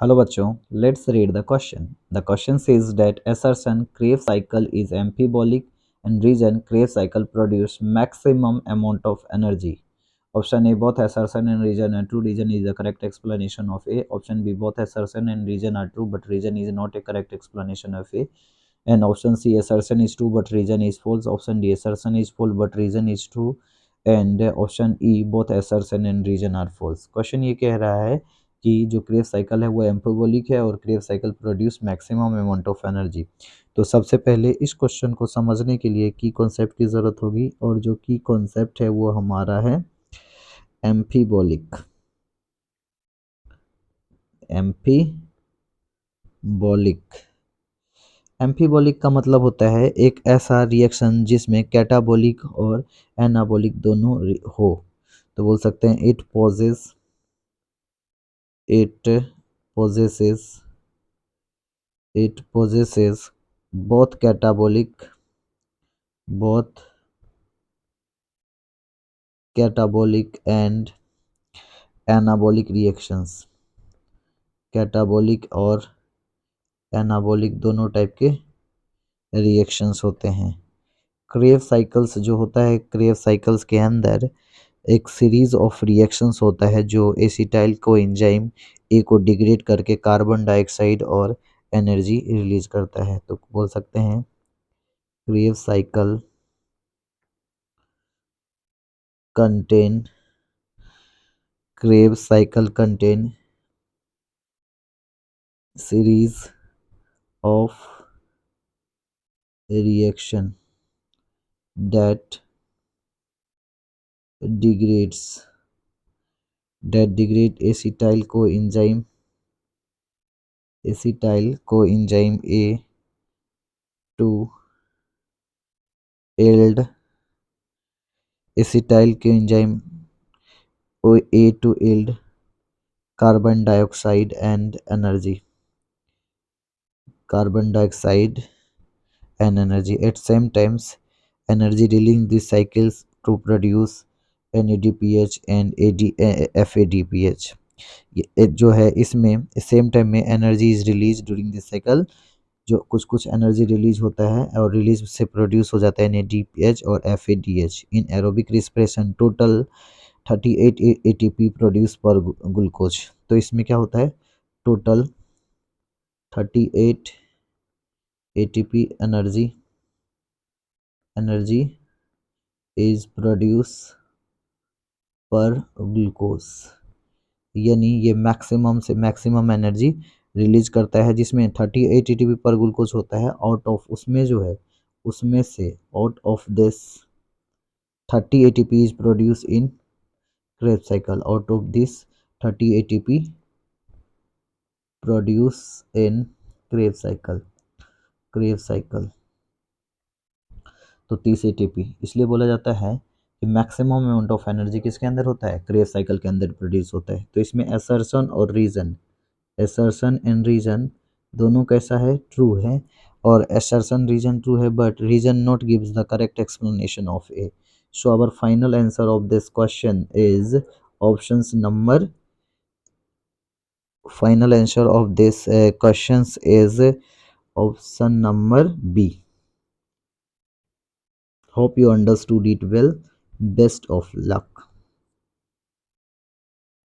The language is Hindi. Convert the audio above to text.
Hello बच्चों, let's read the question. The question says that assertion Krebs cycle is amphibolic and region Krebs cycle produce maximum amount of energy. Option A, both assertion and region are true. Region is the correct explanation of A. Option B, both assertion and region are true, but region is not a correct explanation of A. And option C, assertion is true but region is false. Option D, assertion is false but region is true. And option E, both assertion and region are false. Question ये कह रहा है कि जो क्रेव साइकिल है वो एम्फोबोलिक है और crave cycle produce maximum amount of energy. तो सबसे पहले इस क्वेश्चन को समझने के लिए की कॉन्सेप्ट की ज़रूरत होगी और जो की कॉन्सेप्ट है वो हमारा है एम्फीबोलिक। एम्फीबोलिक एम्फीबोलिक का मतलब होता है एक ऐसा रिएक्शन जिसमें कैटाबोलिक और एनाबोलिक दोनों हो। तो बोल सकते हैं it possesses both catabolic and anabolic reactions। Catabolic और एनाबोलिक दोनों टाइप के रिएक्शंस होते हैं। क्रेव साइकिल्स जो होता है, क्रेव साइकिल्स के अंदर एक सीरीज ऑफ रिएक्शंस होता है जो एसिटाइल को एंजाइम ए को डिग्रेड करके कार्बन डाइऑक्साइड और एनर्जी रिलीज करता है। तो बोल सकते हैं crave cycle contain series of reaction that degrade acetyl coenzyme A to yield acetyl coenzyme A to yield carbon dioxide and energy at same times energy releasing these cycles to produce NADPH and FADPH। ये जो है इसमें सेम टाइम में energy is release during this cycle, जो कुछ कुछ एनर्जी रिलीज होता है और रिलीज से प्रोड्यूस हो जाता है NADPH और FADH। In aerobic respiration total 38 ATP produce पर ग्लूकोज। तो इसमें क्या होता है, total 38 ATP energy is produce पर ग्लूकोज, यानी ये मैक्सिमम से मैक्सिमम एनर्जी रिलीज करता है जिसमें 38 ATP पर ग्लूकोज होता है। आउट ऑफ उसमें जो है उसमें से out of this 30 ATP is produce in Krebs cycle. Out of this 30 ATP produce in Krebs cycle. तो 30 ATP इसलिए बोला जाता है कि मैक्सिमम अमाउंट ऑफ एनर्जी किसके अंदर होता है, क्रेब साइकिल के अंदर प्रोड्यूस होता है। तो इसमें एसर्शन एंड रीजन दोनों कैसा है, ट्रू है। और एसर्शन रीजन ट्रू है but reason not gives the correct explanation of A. So our final answer of this question is options number final answer of this questions is option number B. Hope you understood it well. Best of luck.